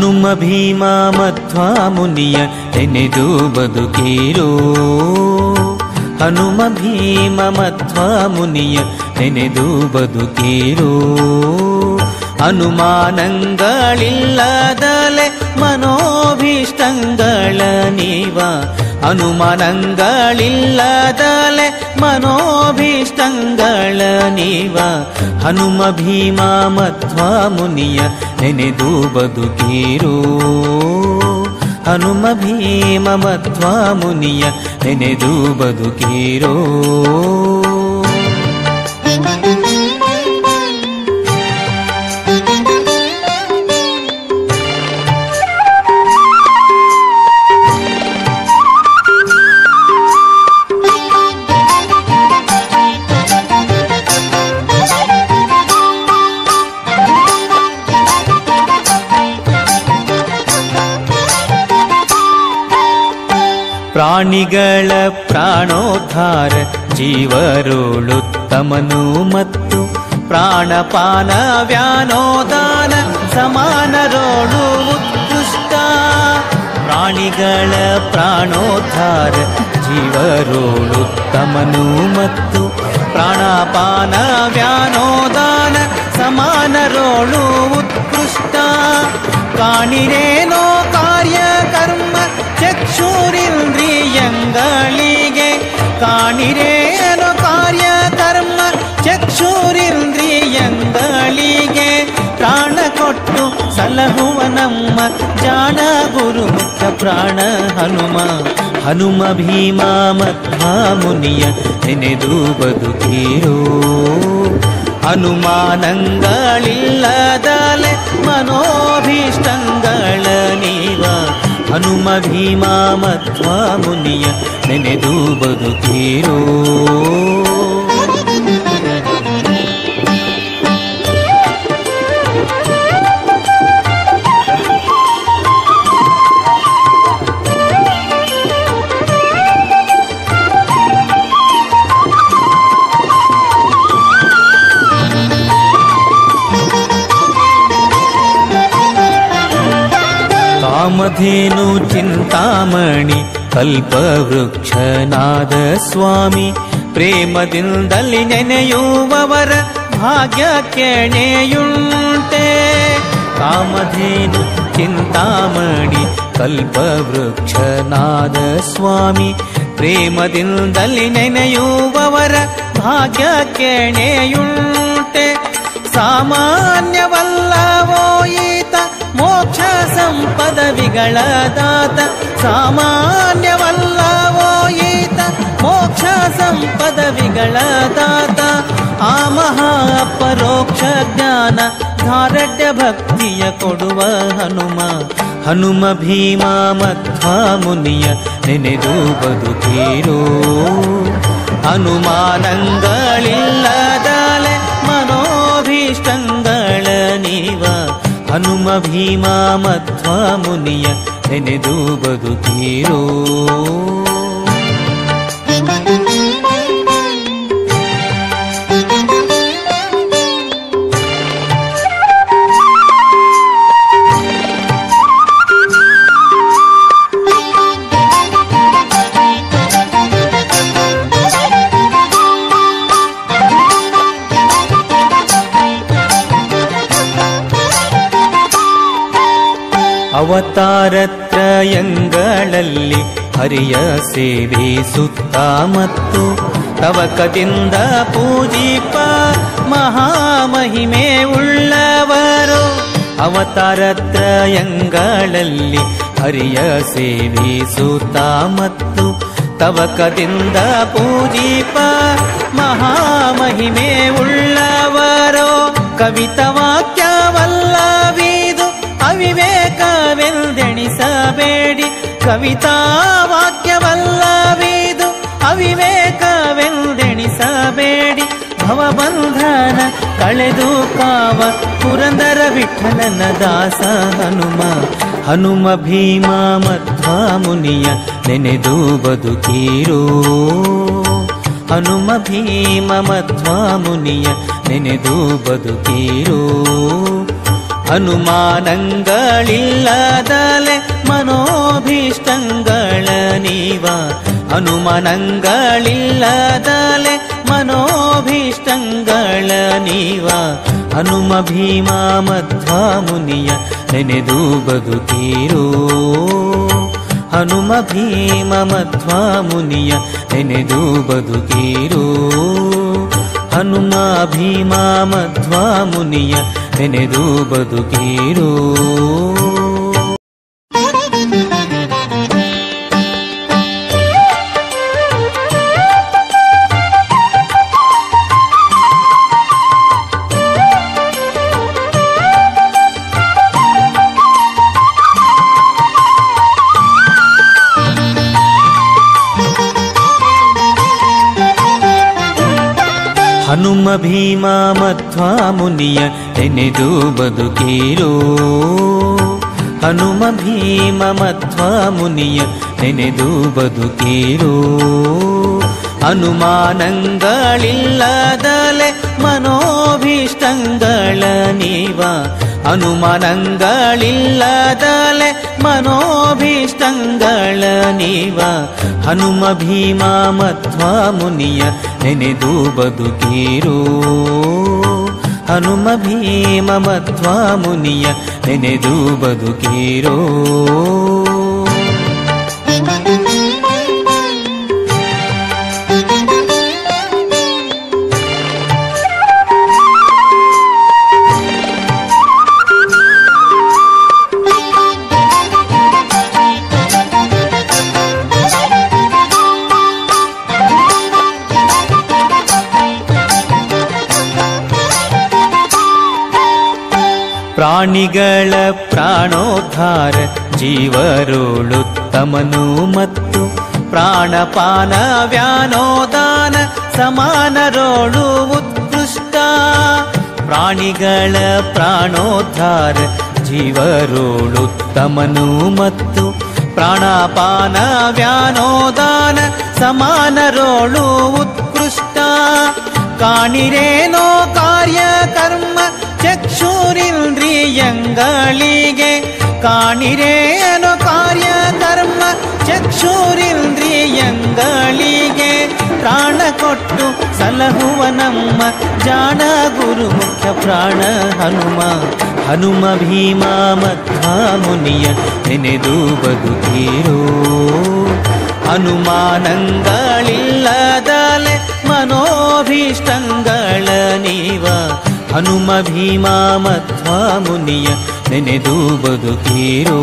ಹನುಮ ಭೀಮ ಮಧ್ವ ಮುನಿಯ ನೆನೆದು ಬದುಕಿರೋ. ಹನುಮ ಭೀಮ ಮಧ್ವ ಮುನಿಯ ನೆನೆದು ಬದುಕಿರೋ. ಅನುಮಾನಗಳಿಲ್ಲದಲೆ ಮನೋಭೀಷ್ಟಂಗಳ ನೀವ. ಅನುಮಾನಗಳಿಲ್ಲದಲೆ ಮನೋಭೀಷ್ಟಂಗಳ ನೀವ. ಹನುಮ ಭೀಮ ಮಧ್ವ ಮುನಿಯ ನೆನೆದು ಬದುಕಿರೋ. ಹನುಮ ಭೀಮ ಮಧ್ವ ಮುನಿಯ ನೆನೆದು ಬದುಕಿರೋ. ಪ್ರಾಣಿಗಳ ಪ್ರಾಣೋದ್ಧಾರ ಜೀವರೋಳುತ್ತಮನು ಮತ್ತು ಪ್ರಾಣಪಾನ ವ್ಯಾನೋದಾನ ಸಮಾನರೋಳು ಉತ್ಕೃಷ್ಟ. ಪ್ರಾಣಿಗಳ ಪ್ರಾಣೋದ್ಧಾರ ಜೀವರೋಳುತ್ತಮನು ಮತ್ತು ಪ್ರಾಣಪಾನ ವ್ಯಾನೋದಾನ ಸಮಾನರೋಳು ಉತ್ಕೃಷ್ಟ. ಕಾಣಿರೇನೋ ಕಾರ್ಯಕರ್ಮ ಚಕ್ಷುರಿಂದ್ರಿಯಂಗಳಿಗೆ. ಕಾಣಿರೇನೋ ಕಾರ್ಯಕರ್ಮ ಚಕ್ಷುರಿಂದ್ರಿಯಂಗಳಿಗೆ. ಪ್ರಾಣ ಕೊಟ್ಟು ಸಲಹುವ ನಮ್ಮ ಜಾಣ ಗುರು ಮುಖ್ಯ ಪ್ರಾಣ ಹನುಮ. ಹನುಮ ಭೀಮ ಮಧ್ವ ಮುನಿಯ ನೆನೆದು ಬದುಕಿರೋ. ಅನುಮಾನಗಳಿಲ್ಲದಲೆ ಮನೋಭೀಷ್ಟಂಗಳ ನೀವ. ಹನುಮ ಭೀಮ ಮಧ್ವ ಮುನಿಯ ನೆನೆದು ಬದುಕಿರೋ. ಕಾಮಧೇನು ಚಿಂತಾಮಣಿ ಕಲ್ಪವೃಕ್ಷನಾದ ಸ್ವಾಮಿ. ಪ್ರೇಮದಿಂದಲಿ ನೆನೆಯುವವರ ಭಾಗ್ಯ ಕೆಣೆಯುಂಟೆ. ಕಾಮಧೇನು ಚಿಂತಾಮಣಿ ಕಲ್ಪವೃಕ್ಷನಾದ ಸ್ವಾಮಿ. ಪ್ರೇಮದಿಂದಲಿ ನೆನೆಯುವವರ ಭಾಗ್ಯ ಕೆಣೆಯುಂಟೆ. ಸಾಮಾನ್ಯವಲ್ಲವೋ ಈತ ಮೋಕ್ಷ ಸಂಪದವಿಗಳ ದಾತ. ಸಾಮಾನ್ಯವಲ್ಲವೋ ಈತ ಮೋಕ್ಷ ಸಂಪದವಿಗಳ ದಾತ. ಆ ಮಹಾ ಪರೋಕ್ಷ ಜ್ಞಾನ ಧಾರಡ್ಯ ಭಕ್ತಿಯ ಕೊಡುವ ಹನುಮ. ಹನುಮ ಭೀಮ ಮಧ್ವ ಮುನಿಯ ನೆನೆದು ಬದುಕಿರೋ. ಅನುಮಾನಗಳಿಲ್ಲದಲೆ ಮನೋಭೀಷ್ಟಂಗಳ ನೀವ. ಹನುಮ ಭೀಮ ಮಧ್ವ ಮುನಿಯ ನೆನೆದು ಬದುಕಿರೋ. ಅವತಾರತ್ರಯಂಗಳಲ್ಲಿ ಹರಿಯ ಸೇವಿಸುತ್ತ ಮತ್ತು ತವಕದಿಂದ ಪೂಜಿಪ ಮಹಾಮಹಿಮೆ ಉಳ್ಳವರು. ಅವತಾರತ್ರಯಂಗಳಲ್ಲಿ ಹರಿಯ ಸೇವಿಸುತ್ತ ಮತ್ತು ತವಕದಿಂದ ಪೂಜಿಪ ಮಹಾಮಹಿಮೆ ಉಳ್ಳವರು. ಕವಿತವಾಕ್ಯವಲ್ಲವಿದು ಅವಿವೇಕವೆಂದೆಣಿಸಬೇಡಿ. ಕವಿತಾ ವಾಕ್ಯವಲ್ಲವಿದು ಅವಿವೇಕವೆಂದೆಣಿಸಬೇಡಿ. ಭವಬಂಧನ ಕಳೆದು ಕಾವ ಪುರಂದರ ವಿಠಲನ ದಾಸ ಹನುಮ. ಹನುಮ ಭೀಮ ಮಧ್ವ ಮುನಿಯ ನೆನೆದು ಬದುಕಿರೋ. ಹನುಮ ಭೀಮ ಮಧ್ವ ಮುನಿಯ ನೆನೆದು ಬದುಕಿರೋ. ಅನುಮಾನಗಳಿಲ್ಲದಲೆ ಮನೋಭೀಷ್ಟಂಗಳ ನೀವ ಅನುಮಾನಗಳಿಲ್ಲದಲೆ ಮನೋಭೀಷ್ಟಂಗಳ ನೀವ ಹನುಮ ಭೀಮ ಮಧ್ವ ಮುನಿಯ ನೆನೆದು ಬದುಕೀರೋ ಹನುಮ ಭೀಮ ಮಧ್ವ ಮುನಿಯ ನೆನೆದು ಬದುಕೀರೋ ಹನುಮ ಭೀಮ ಮಧ್ವ ಮುನಿಯ ನೆನೆದು ಬದುಕೀರೋ ಹನುಮ ಭೀಮ ಮಧ್ವ ಮುನಿಯ ನೆನೆದು ಬದುಕೀರೋ ಹನುಮ ಭೀಮ ಮಧ್ವ ಮುನಿಯ ನೆನೆದು ಬದುಕೀರೋ ಅನುಮಾನಗಳಿಲ್ಲದಲೆ ಮನೋಭೀಷ್ಟಂಗಳ ನೀವ ಅನುಮಾನಗಳಿಲ್ಲದಲೆ ಮನೋಭೀಷ್ಟಂಗಳ ನೀವ ಹನುಮ ಭೀಮ ಮಧ್ವ ಮುನಿಯ ನೆನೆದು ಬದುಕೀರೋ ಹನುಮ ಭೀಮ ಮಧ್ವ ಮುನಿಯ ನೆನೆದು ಬದುಕೀರೋ ಪ್ರಾಣಿಗಳ ಪ್ರಾಣೋದ್ಧಾರ ಜೀವರೋಳುತ್ತಮನು ಮತ್ತು ಪ್ರಾಣಪಾನ ವ್ಯಾನೋದಾನ ಸಮಾನರೋಳು ಉತ್ಕೃಷ್ಟ ಪ್ರಾಣಿಗಳ ಪ್ರಾಣೋದ್ಧಾರ ಜೀವರೋಳುತ್ತಮನು ಮತ್ತು ಪ್ರಾಣಪಾನ ವ್ಯಾನೋದಾನ ಸಮಾನರೋಳು ಉತ್ಕೃಷ್ಟ ಕಾಣಿರೇನೋ ಕಾರ್ಯಕರ್ಮ ಚಕ್ಷುರಿಂದ್ರಿಯಂಗಳಿಗೆ ಕಾಣಿರೇನೋ ಕಾರ್ಯಕರ್ಮ ಚಕ್ಷುರಿಂದ್ರಿಯಂಗಳಿಗೆ ಪ್ರಾಣ ಕೊಟ್ಟು ಸಲಹುವ ನಮ್ಮ ಜಾಣ ಗುರು ಮುಖ್ಯ ಪ್ರಾಣ ಹನುಮ ಹನುಮ ಭೀಮ ಮಧ್ವ ಮುನಿಯ ನೆನೆದು ಬದುಕೀರೋ ಅನುಮಾನಗಳಿಲ್ಲದಲೆ ಮನೋಭೀಷ್ಟಂಗಳ ನೀವ ಹನುಮ ಭೀಮ ಮಧ್ವ ಮುನಿಯ ನೆನೆದು ಬದುಕೀರೋ